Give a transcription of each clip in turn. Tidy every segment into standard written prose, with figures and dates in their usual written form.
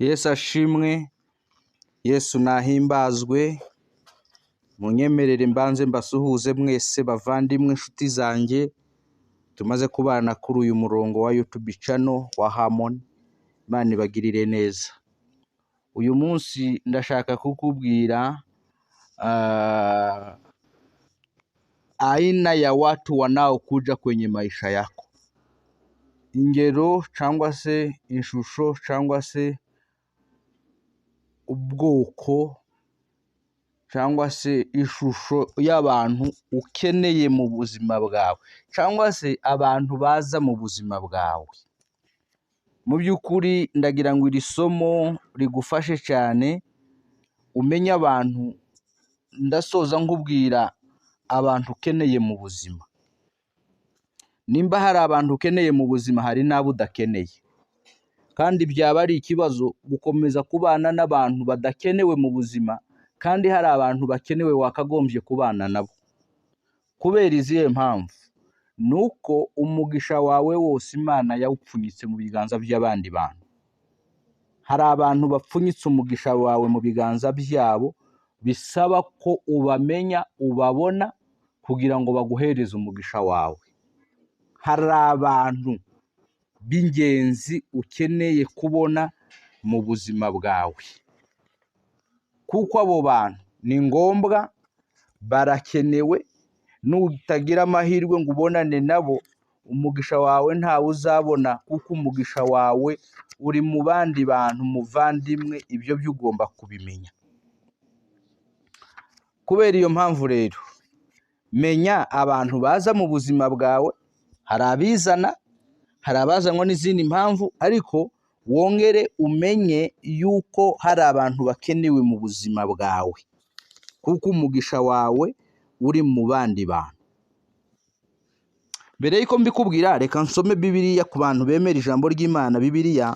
Yesu ashimwe, Yesu nahimbazwe. Munyemerere mbanze mbasuhuze mwese bavandimwe inshuti zanjye tumaze kubana kuri uyu murongo wa YouTube channel wa Harmony. Imana ibagirire neza. Uyu munsi ndashaka kukubwira aina ya watu wanaokuja kwenye maisha yako. Ingero cyangwa se inshusho cyangwa se ubwoko cyangwa se ishusho y'abantu ukeneye mu buzima bwawe cyangwa se abantu baza mu buzima bwawe. Mu by'ukuri ndagira ngo iri somo rigufashe cyane umenye abantu. Ndasoza nkubwira abantu ukeneye mu buzima. Nimba hari abantu ukeneye mu buzima, hari n'abo udakeneye, kandi byaba ari ikibazo gukomeza kubana n'abantu badakenewe mu buzima kandi hari abantu bakenewe wakagombye kubana nabo. Kubera izihe mpamvu? Nuko umugisha wawe wose Imana yawupfunyitse mu biganza by'abandi bantu. Hari abantu bapfunyitse umugisha wawe mu biganza byabo, bisaba ko ubamenya, ubabona kugira ngo baguhereze umugisha wawe. Hari abantu b'ingenzi ukeneye kubona mu buzima bwawe, kuko abo bantu ni ngombwa, barakenewe. Nutagira amahirwe ngo ubonane nabo, umugisha wawe ntawe uzabona, kuko umugisha wawe uri mu bandi bantu. Muvandimwe, ibyo byo ugomba kubimenya. Kubera iyo mpamvu rero, menya abantu baza mu buzima bwawe. Hari abizana, hari abazanwa n'izindi mpamvu, ariko wongere umenye yuko hari abantu bakenewe mu buzima bwawe, kuko umugisha wawe uri mu bandi bantu. Mbere y'uko mbikubwira, reka nsome Bibiliya ku bantu bemera ijambo ry'Imana. Bibiliya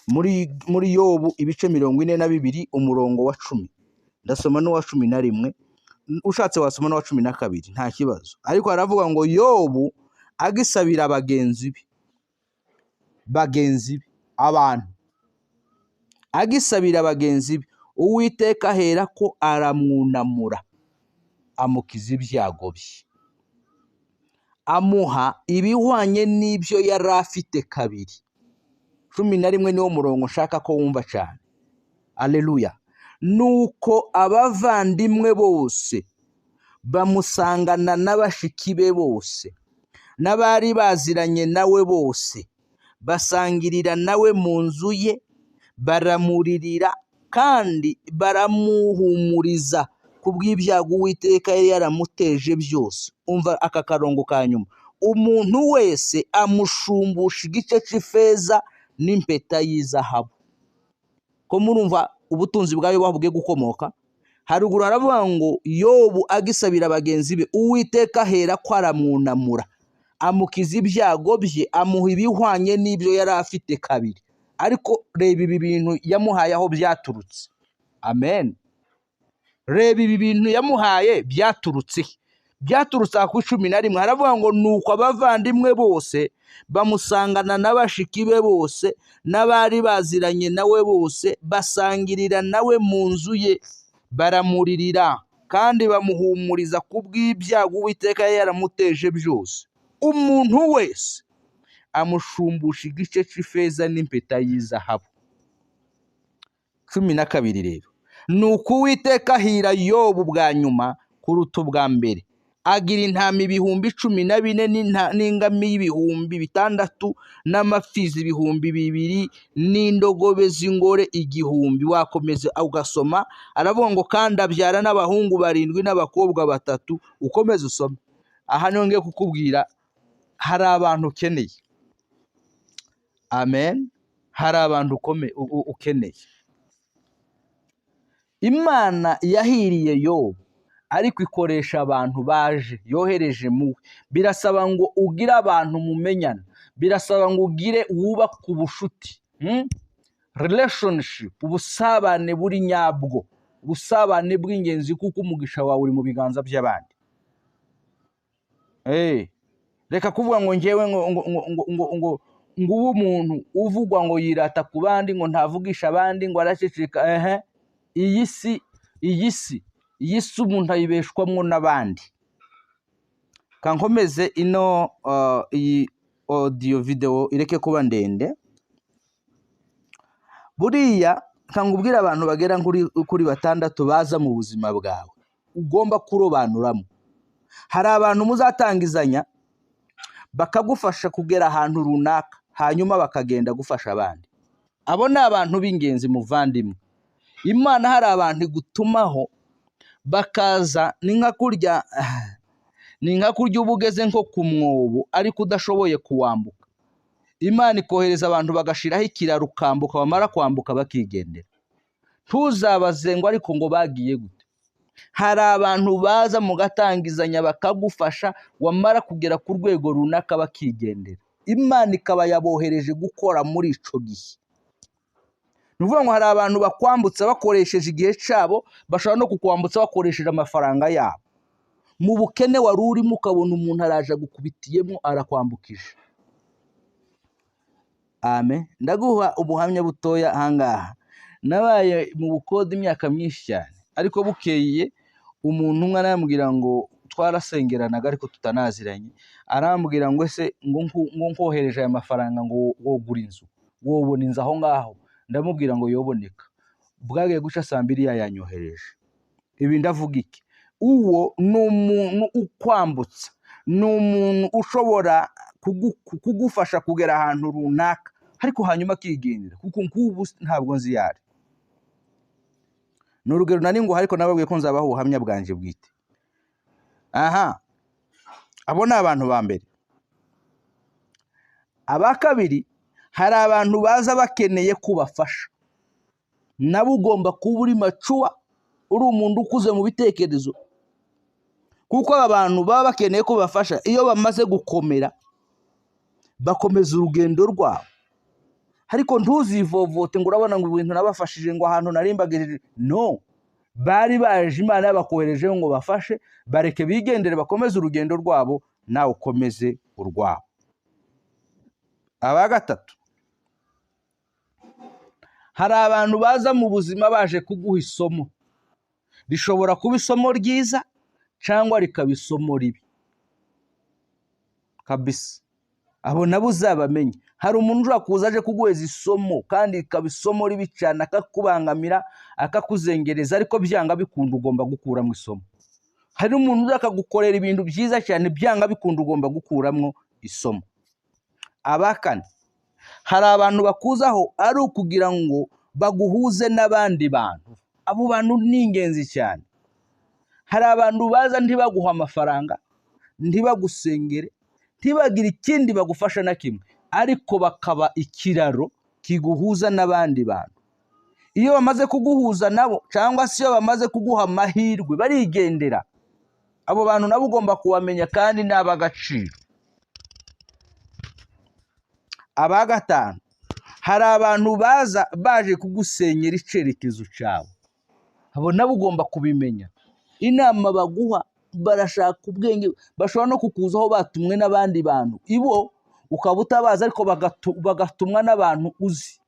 muri Yobu ibice 42 umurongo wa 10. Ndasoma n'uwa 11, ushatse wasoma n'uwa 12, nta kibazo. Ariko haravuga ngo Yobu agisabira bagenzi be, abantu agisabira bagenzi be, Uwiteka ahera ko aramwunamura, amukiza ibyago bye, amuha ibihwanye n'ibyo yari afite kabiri. 11 niwo murongo nshaka ko wumva cyane. Aleluya. Nuko abavandimwe bose bamusangana n'abashiki be bose, n'abari baziranye nawe bose, basangirira nawe mu nzu ye, baramuririra kandi baramuhumuriza kubw'ibyago Uwiteka yari yaramuteje byose. Umva aka karongo ka nyuma: umuntu wese amushumbusha igice cy'ifeza n'impeta y'izahabu. Ko murumva ubutunzi bwa Yobu bugiye gukomoka. Haruguru haravuga ngo Yobu agisabira bagenzi be, Uwiteka ahera ko aramwunamura, amukiza ibyago bye, amuha ibihwanye n'ibyo yari afite kabiri. Ariko reba ibi bintu yamuhaye aho byaturutse. Amen. Reba ibi bintu yamuhaye byaturutse ku 11. Haravuga ngo nuko abavandimwe bose bamusangana n'abashiki be bose, n'abari baziranye nawe bose, basangirira nawe mu nzu ye, baramuririra kandi bamuhumuriza kubw'ibyago Uwiteka yari yaramuteje byose. Umuntu wese amushumbusha igice cy'ifeza n'impeta y'izahabu. 12 rero, nuko Uwiteka ahira Yobu bwa nyuma kuruta ubwa mbere, agira intama 14,000 n'ingamiya 6,000 n'amafizi 2,000 n'indogobe z'ingore 1,000. Wakomeza ugasoma, aravuga ngo kandi abyara n'abahungu 7 n'abakobwa 3. Ukomeze usome. Aha niho ngiye kukubwira hari abantu ukeneye. Amen. Hari abantu ukeneye. Imana yahiriye Yobu, ariko ikoresha abantu baje yohereje muwe. Birasaba ngo ugire abantu mumenyana, birasaba ngo ugire wubaka ubushuti, relationship, ubusabane buri nyabwo, ubusabane bw'ingenzi, kuko umugisha wawe uri mu biganza by'abandi. Reka kuvuga ngo ngewe ngo ngo ubu umuntu uvugwa ngo yirata ku bandi, ngo ntavugisha abandi, ngo araceceka. Iyi si umuntu ayibeshwamwo n'abandi. Kankomeze ino iyi audio video ireke kuba ndende. Buriya kangubwira abantu bagera kuri 6 baza mu buzima bwawe ugomba kurobanuramo. Hari abantu muzatangizanya bakagufasha kugera ahantu runaka, hanyuma bakagenda gufasha abandi. Abo ni abantu b'ingenzi muvandimwe. Imana hari abantu igutumaho bakaza ni nka kurya uba ugeze nko ku mwobo ariko udashoboye kuwambuka. Imana ikohereza abantu bagashiraho ikiraro ukambuka, bamara kwambuka bakigendera. Ntuzabaze ngo ariko ngo bagiye gute. Hari abantu baza mu gatangizanya bakagufasha, wamara kugera ku rwego runaka bakigendera. Imana ikaba yabohereje gukora muri ico gihe. Nuvuga ngo hari abantu bakwambutsa bakoresheje igihe cyabo, bashobora no kukwambutsa bakoresheje amafaranga yabo. Mu bukene wari urimo ukabona umuntu araje gukubitiyemo arakwambukije. Amen. Ndaguha ubuhamya butoya ahangaha. Nabaye mu bukode imyaka myinshi cyane, ariko bukeye umuntu umwe arambwira ngo twarasengeranaga ariko tutanaziranye. Arambwira ngo ese ngo nkohereje aya mafaranga ngo wogura inzu, wobona inzu aho ngaho. Ndamubwira ngo yoboneka. Bwagiye guca 2 yanyohereje. Ibi ndavuga iki? Uwo ni umuntu ukwambutsa, ni umuntu ushobora kugufasha kugera ahantu runaka, ariko hanyuma akigendera, kuko nk'ubu ntabwo nzi yari. N'urugero nari ngo ariko nababwiye ko nzabaho ubuhamya bwanje bwite. Abo ni abantu ba mbere. Aba kabiri, hari abantu baza bakeneye kubafasha. Nabo ugomba kuba uri macuwa, uri umuntu ukuze mu bitekerezo, kuko abantu baba bakeneye kubafasha. Iyo bamaze gukomera bakomeza urugendo rwabo, ariko ntuzivovote ngo urabona ngo ibintu nabafashije ngo ahantu narimbagirije. No, bari baje, Imana yabakoherejeho ngo bafashe, bareke bigendere bakomeze urugendo rwabo, nawe ukomeze urwabo. Aba gatatu, hari abantu baza mu buzima baje kuguha isomo. Rishobora kuba isomo ryiza cyangwa rikaba isomo ribi kabisa. Abo nabo uzabamenye. Hari umuntu ushobora kuza aje kuguheza isomo kandi ikaba isomo ribi cyane, akakubangamira, akakuzengereza, ariko byanga bikunda ugomba gukuramo isomo. Hari umuntu uzakagukorera ibintu byiza cyane, byanga bikunda ugomba gukuramo isomo. Aba kane, hari abantu bakuzaho ari ukugira ngo baguhuze n'abandi bantu. Abo bantu ni ingenzi cyane. Hari abantu baza ntibaguha amafaranga, ntibagusengere, ntibagire ikindi bagufasha na kimwe, ariko bakaba ikiraro kiguhuza n'abandi bantu. Iyo bamaze kuguhuza nabo, cyangwa se iyo bamaze kuguha amahirwe, barigendera. Abo bantu nabo ugomba kubamenya kandi ni ab'agaciro. Aba gatanu, hari abantu baza baje kugusenyera icyerekezo cyawe. Abo nabo ugomba kubimenya. Inama baguha, barashaka ubwenge, bashobora no kukuzaho batumwe n'abandi bantu, ibo ukaba utabaza, ariko bagatumwa n'abantu uzi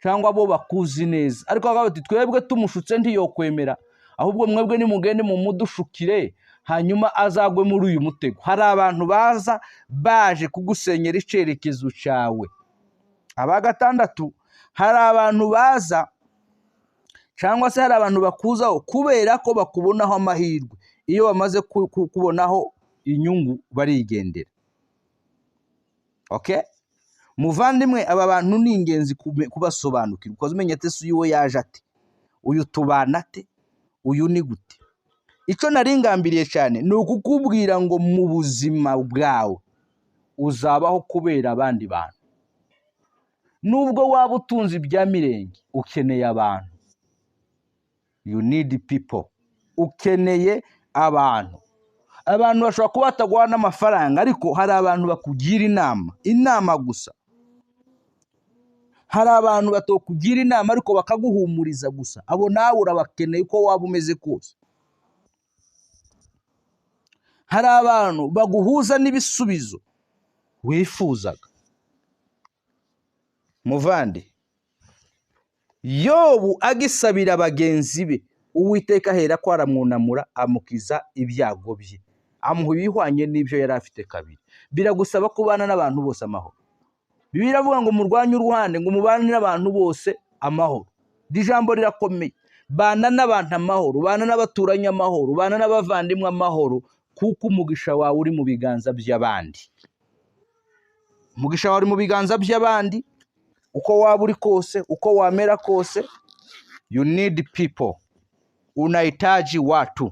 cyangwa bo bakuzi neza, ariko bakavuga bati twebwe tumushutse ntiyokwemera, ahubwo mwebwe nimugende mu mudushukire hanyuma azagwe muri uyu mutego. Hari abantu baza baje kugusenyera icyerekezo cyawe. Aba gatandatu, hari abantu baza cyangwa se hari abantu bakuzaho kubera ko bakubonaho amahirwe. Iyo bamaze kubonaho inyungu barigendera. Okay? Muvandimwe, aba bantu ni ingenzi kubasobanukirwa, ukoze umenya ate se uyu yaje ate, uyu tubana ate, uyu ni gute. Icyo naringambiriye cyane ni ukukubwira ngo mu buzima bwawe uzabaho kubera abandi bantu. Nubwo waba utunze ibya mirenge, ukeneye abantu. You need people. Ukeneye abantu. Abantu bashobora kuba bataguha n'amafaranga, ariko hari abantu bakugira inama gusa. Hari abantu batokugira inama ariko bakaguhumuriza gusa. Abo nawe urabakeneye uko waba umeze kose. Hari abantu baguhuza n'ibisubizo wifuzaga. muvandi, Yobu agisabira bagenzi be, Uwiteka ahera ko aramwunamura amukiza ibyago bye, amuha ibihwanye n'ibyo yari afite kabiri. Biragusaba kubana n'abantu bose amahoro. Bibiliya iravuga ngo murwanye uruhande, ngo mubane n'abantu bose amahoro. Ijambo rirakomeye. Bana n'abantu amahoro, bana n'abaturanyi amahoro, bana n'abavandimwe amahoro, kuko umugisha wawe uri mu biganza by'abandi. Umugisha wawe uri mu biganza by'abandi. Uko waba uri kose, uko wamera kose, you need people. Unahitaji watu.